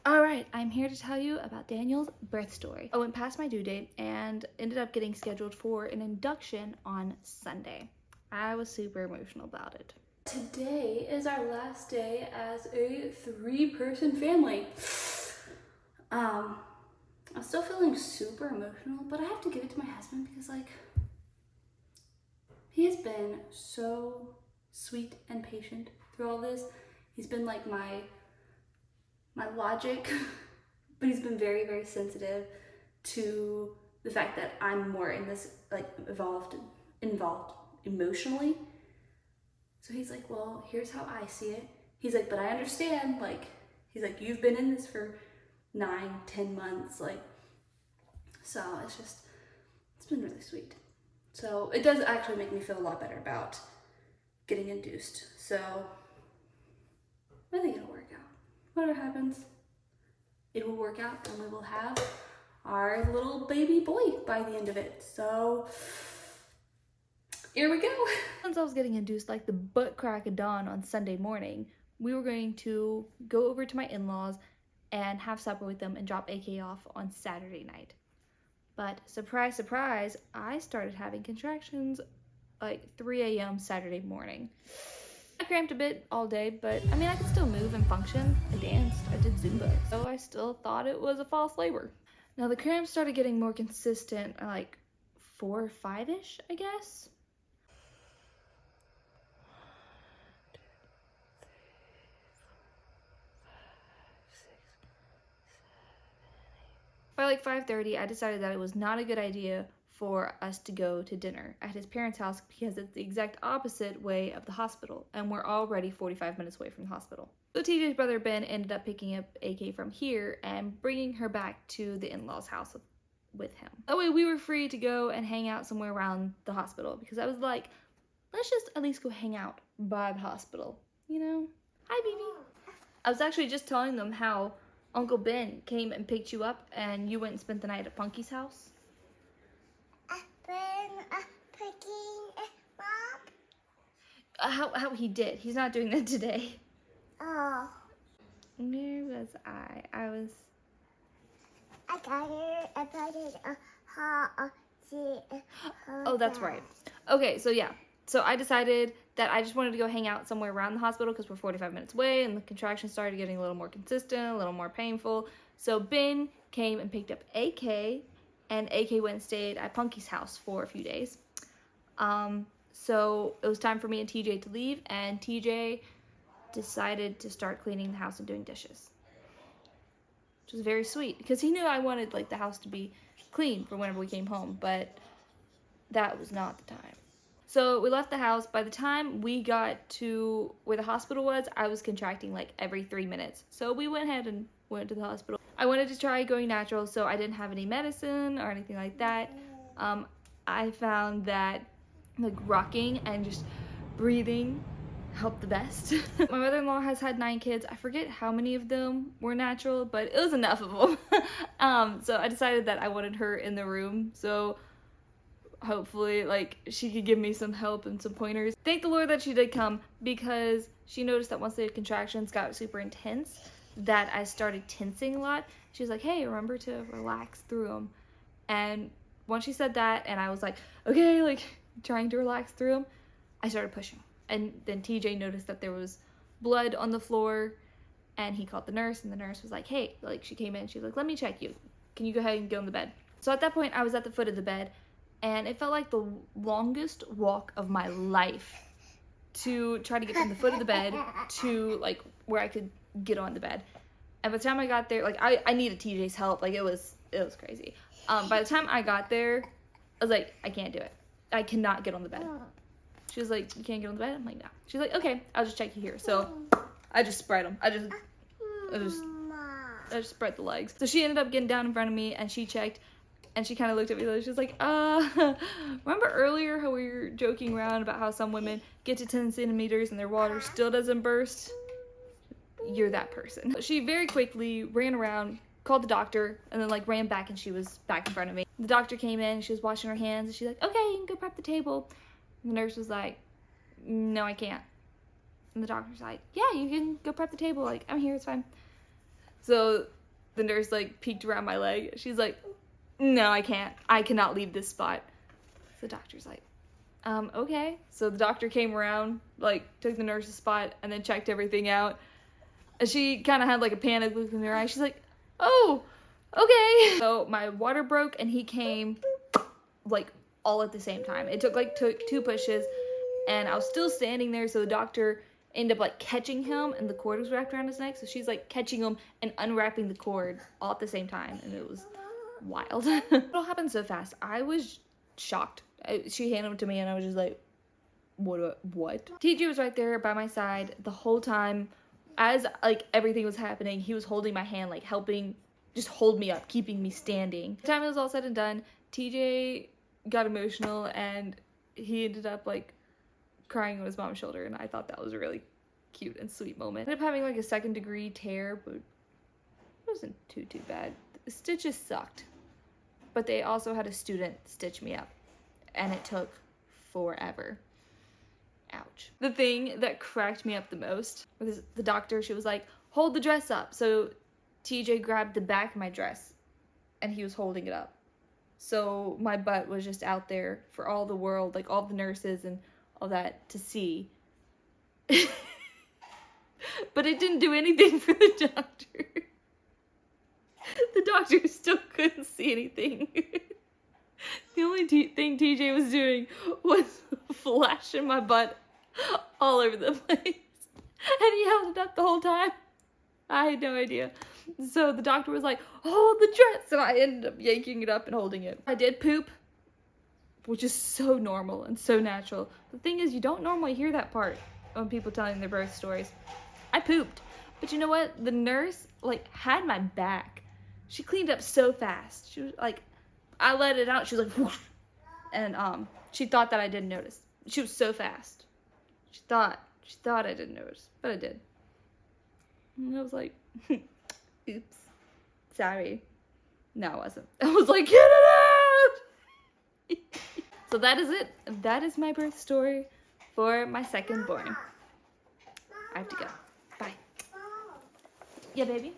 Alright, I'm here to tell you about Daniel's birth story. I went past my due date and ended up getting scheduled for an induction on Sunday. I was super emotional about it. Today is our last day as a 3-person family. I'm still feeling super emotional, but I have to give it to my husband because, like, he has been so sweet and patient through all this. He's been like my logic, but he's been very, very sensitive to the fact that I'm more in this, like, involved emotionally. So he's like, well, here's how I see it. He's like, but I understand, like, he's like, you've been in this for 9-10 months, like, so it's been really sweet. So it does actually make me feel a lot better about getting induced. So I think it'll work out. Whatever happens, it will work out and we will have our little baby boy by the end of it. So here we go. Since I was getting induced like the butt crack of dawn on Sunday morning, we were going to go over to my in-laws and have supper with them and drop AK off on Saturday night. But surprise, surprise, I started having contractions like 3 a.m. Saturday morning. I cramped a bit all day, but I mean, I could still move and function. I danced, I did Zumba, so I still thought it was a false labor. Now the cramps started getting more consistent at like 4 or 5-ish, I guess. By like 5:30, I decided that it was not a good idea for us to go to dinner at his parents' house because it's the exact opposite way of the hospital, and we're already 45 minutes away from the hospital. So TJ's brother Ben ended up picking up AK from here and bringing her back to the in-laws' house with him. That way we were free to go and hang out somewhere around the hospital because I was like, let's just at least go hang out by the hospital, you know? Hi, baby. I was actually just telling them how Uncle Ben came and picked you up and you went and spent the night at Punky's house. How he did. He's not doing that today. Oh. Where was I? I got it. Oh, that's right. Okay, so yeah. So I decided that I just wanted to go hang out somewhere around the hospital because we're 45 minutes away and the contractions started getting a little more consistent, a little more painful. So Ben came and picked up AK, and AK went and stayed at Punky's house for a few days. So it was time for me and TJ to leave, and TJ decided to start cleaning the house and doing dishes, which was very sweet because he knew I wanted like the house to be clean for whenever we came home, but that was not the time. So we left the house. By the time we got to where the hospital was, I was contracting like every 3 minutes. So we went ahead and went to the hospital. I wanted to try going natural, so I didn't have any medicine or anything like that. I found that like rocking and just breathing helped the best. My mother-in-law has had 9 kids. I forget how many of them were natural, but it was enough of them. So I decided that I wanted her in the room. So hopefully, like, she could give me some help and some pointers. Thank the Lord that she did come because she noticed that once the contractions got super intense, that I started tensing a lot. She was like, hey, remember to relax through them. And once she said that, and I was like, okay, like, trying to relax through them, I started pushing. And then TJ noticed that there was blood on the floor, and he called the nurse, and the nurse was like, hey, like, she came in, she was like, let me check you. Can you go ahead and get on the bed? So at that point, I was at the foot of the bed, and it felt like the longest walk of my life to try to get from the foot of the bed to, like, where I could get on the bed. And by the time I got there, like, I needed TJ's help. Like, it was crazy. By the time I got there, I was like, I can't do it. I cannot get on the bed. She was like, you can't get on the bed? I'm like, no. She's like, okay, I'll just check you here. So I just spread them. I just spread the legs. So she ended up getting down in front of me, and she checked, and she kind of looked at me like, she was like, remember earlier how we were joking around about how some women get to 10 centimeters and their water still doesn't burst? You're that person. She very quickly ran around, called the doctor, and then like ran back, and she was back in front of me. The doctor came in, she was washing her hands, and she's like, okay, you can go prep the table. And the nurse was like, no, I can't. And the doctor's like, yeah, you can go prep the table. Like, I'm here, it's fine. So the nurse like peeked around my leg. She's like, no, I can't. I cannot leave this spot. So the doctor's like, okay. So the doctor came around, like took the nurse's spot and then checked everything out. And she kind of had like a panic look in her eye. She's like, oh, okay. So my water broke and he came like all at the same time. It took like two pushes and I was still standing there. So the doctor ended up like catching him and the cord was wrapped around his neck. So she's like catching him and unwrapping the cord all at the same time. And it was wild. It all happened so fast. I was shocked. She handed him to me and I was just like, what? TJ was right there by my side the whole time. As like everything was happening, he was holding my hand, like helping just hold me up, keeping me standing. By the time it was all said and done, TJ got emotional and he ended up like crying on his mom's shoulder, and I thought that was a really cute and sweet moment. I ended up having like a 2nd-degree tear, but it wasn't too bad. The stitches sucked, but they also had a student stitch me up, and it took forever. Ouch. The thing that cracked me up the most was the doctor. She was like, hold the dress up. So TJ grabbed the back of my dress and he was holding it up. So my butt was just out there for all the world, like all the nurses and all that to see. But it didn't do anything for the doctor. The doctor still couldn't see anything. The only thing TJ was doing was flashing my butt all over the place. And he held it up the whole time. I had no idea. So the doctor was like, hold the dress. And I ended up yanking it up and holding it. I did poop, which is so normal and so natural. The thing is, you don't normally hear that part when people telling their birth stories. I pooped. But you know what? The nurse, like, had my back. She cleaned up so fast. She was like, I let it out. She was like, whoosh. And she thought that I didn't notice. She was so fast. She thought I didn't notice, but I did. And I was like, oops, sorry. No, I wasn't. I was like, get it out! So that is it. That is my birth story for my second born. I have to go. Bye. Yeah, baby?